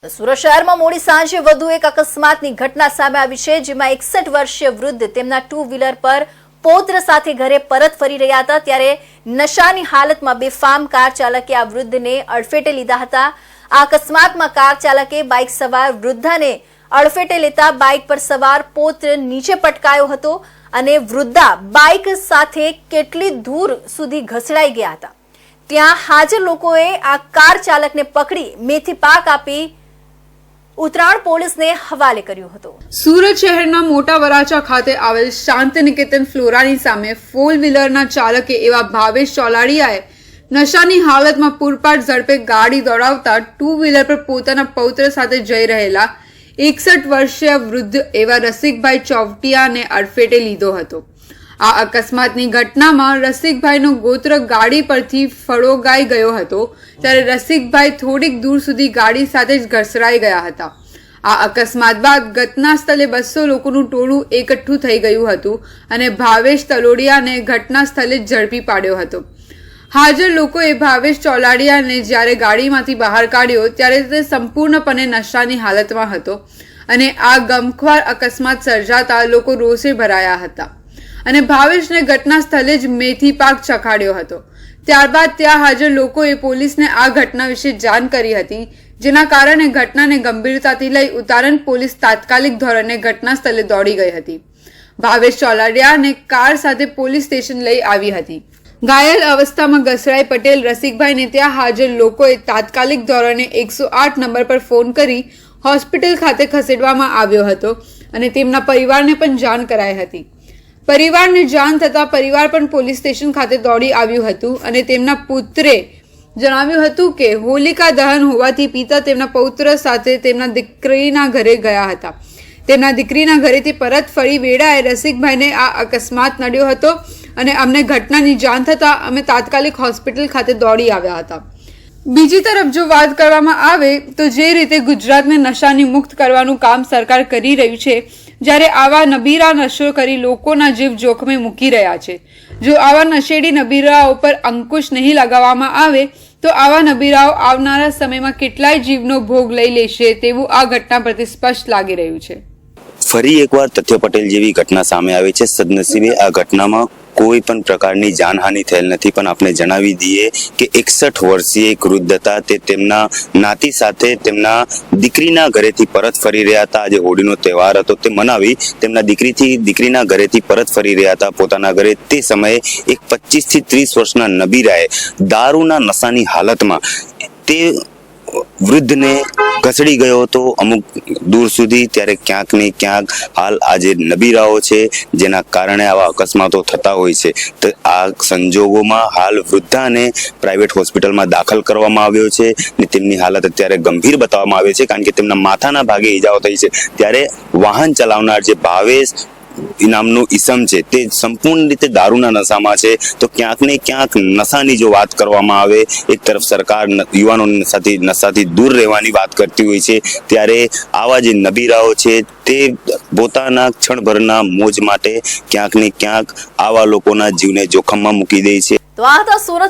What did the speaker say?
સુરત શહેરમાં મોડી સાંજે વધુ એક અકસ્માતની ઘટના સામે આવી છે, જેમાં 61 વર્ષીય વૃદ્ધ તેમના ટુ વ્હીલર પર પૌત્ર સાથે ઘરે પરત ફરી રહ્યા હતા ત્યારે નશાની હાલતમાં બેફામ કાર ચાલકે આ વૃદ્ધને અડફેટે લીધા હતા। આ અકસ્માતમાં કાર ચાલકે બાઇક સવાર વૃદ્ધાને અડફેટે લેતા બાઇક પર સવાર પૌત્ર નીચે પટકાયો હતો અને વૃદ્ધા બાઇક સાથે કેટલી દૂર સુધી ઘસડાઈ ગયા હતા। ત્યાં હાજર લોકોએ આ કાર ચાલકને પકડી મેથી પાક આપી ઉત્તરાણ પોલીસને હવાલે કર્યો હતો। સુરત શહેરના મોટા વરાછા ખાતે આવેલ શાંતિ નિકેતન ફ્લોરાની સામે ફોર વ્હીલરના ચાલકે એવા ભાવેશ ચોલાડિયાએ નશાની હાલતમાં પૂરપાટ ઝડપે ગાડી દોડાવતા ટુ વ્હીલર પર પોતાના પૌત્ર સાથે જઈ રહેલા 61 વર્ષીય વૃદ્ધ એવા રસિકભાઈ ચોવટિયાને અડફેટે લીધો હતો। આ અકસ્માતની ઘટનામાં રસિકભાઈનો ગોત્ર ગાડી પરથી ફળોગાઈ ગયો હતો ત્યારે રસિકભાઈ થોડીક દૂર સુધી ગાડી સાથે જ ઘસડાઈ ગયા હતા। આ અકસ્માત બાદ ઘટના સ્થળે 200 લોકોનું ટોળું એકઠું થઈ ગયું હતું અને ભાવેશ તલોડિયાને ઘટના સ્થળે જ ઝડપી પાડ્યો હતો। હાજર લોકોએ ભાવેશ ચોલાડિયાને જ્યારે ગાડીમાંથી બહાર કાઢ્યો ત્યારે તે સંપૂર્ણપણે નશાની હાલતમાં હતો અને આ ગમખ્વાર અકસ્માત સર્જાતા લોકો રોષે ભરાયા હતા અને ભાવેશને ઘટના સ્થળે જ મેથી પાક ચખાડ્યો હતો। ત્યારબાદ ત્યાં હાજર લોકોએ પોલીસને આ ઘટના વિશે જાણ કરી હતી, જેના કારણે ઘટનાને ગંભીરતાથી લઈ ઉત્તરાણ પોલીસ તાત્કાલિક ધોરણે ઘટના સ્થળે દોડી ગઈ હતી। ભાવેશ ચોલાડિયાને કાર સાથે પોલીસ સ્ટેશન લઈ આવી હતી। ઘાયલ અવસ્થામાં ઘસડાઈ પટેલ રસિકભાઈને ત્યાં હાજર લોકોએ તાત્કાલિક ધોરણે 108 નંબર પર ફોન કરી હોસ્પિટલ ખાતે ખસેડવામાં આવ્યો હતો અને તેમના પરિવારને પણ જાણ કરાઈ હતી। પરિવારને જાણ થતાં પરિવાર પણ પોલીસ સ્ટેશન ખાતે દોડી આવ્યું હતું અને તેમના પુત્રે જણાવ્યું હતું કે હોલિકા દહન હોવાથી પિતા તેમના પૌત્ર સાથે તેમના દીકરીના ઘરે ગયા હતા। તેમના દીકરીના ઘરેથી પરત ફરી વેળાએ રસિકભાઈને આ અકસ્માત નડ્યો હતો અને અમને ઘટનાની જાણ થતાં અમે તાત્કાલિક હોસ્પિટલ ખાતે દોડી આવ્યા હતા। બીજી તરફ જો વાત કરવામાં આવે તો જે રીતે ગુજરાતને નશાની મુક્ત કરવાનું કામ સરકાર કરી રહ્યું છે, જ્યારે આવા નબીરા નશો કરી લોકોના જીવ જોખમે મૂકી રહ્યા છે, જો આવા નશેડી નબીરાઓ પર અંકુશ નહીં લગાવવામાં આવે તો આવા નબીરાઓ આવનારા સમયમાં કેટલાય જીવનો ભોગ લઈ લેશે તેવું આ ઘટના પરથી સ્પષ્ટ લાગી રહ્યું છે। ફરી એકવાર તથ્ય પટેલ જેવી ઘટના સામે આવી છે। સદનસીબે આ ઘટનામાં કોઈ પણ પ્રકારની જાનહાનિ થયેલ નથી, પણ આપણે જણાવી દઈએ કે 61 વર્ષીય એક વૃદ્ધ હતા, તે તેમના નાતી સાથે તેમના દીકરીના ઘરેથી પરત ફરી રહ્યા હતા। આજે હોળીનો તહેવાર હતો, તે મનાવી તેમના દીકરીના ઘરેથી પરત ફરી રહ્યા હતા પોતાના ઘરે। તે સમયે એક 25 થી 30 વર્ષના નબીરાએ દારૂના નશાની હાલતમાં તે વૃદ્ધને ઘસડી ગયો હતો અમુક દૂર સુધી। ત્યારે ક્યાંક ને ક્યાંક હાલ આજે નબીરાઓ છે જેના કારણે આવા અકસ્માતો થતા હોય છે, તો આ સંજોગોમાં હાલ વૃદ્ધાને પ્રાઇવેટ હોસ્પિટલમાં દાખલ કરવામાં આવ્યો છે અને તેમની હાલત અત્યારે ગંભીર બતાવવામાં આવે છે, કારણ કે તેમના માથાના ભાગે ઈજાઓ થઈ છે। ત્યારે વાહન ચલાવનાર જે ભાવેશ નામનું ઈસમ છે તે સંપૂર્ણ રીતે દારૂના નશામાં છે, તો ક્યાંક ને ક્યાંક નશાની જો વાત કરવામાં આવે, એક તરફ સરકાર યુવાનો નશાથી દૂર રહેવાની વાત કરતી હોય છે, ત્યારે આવા જે નબીરાઓ છે તે પોતાના ક્ષણભરના મોજ માટે ક્યાંક ને ક્યાંક આવા લોકોના જીવને જોખમમાં મૂકી દે છે। તો આ હતા સુરત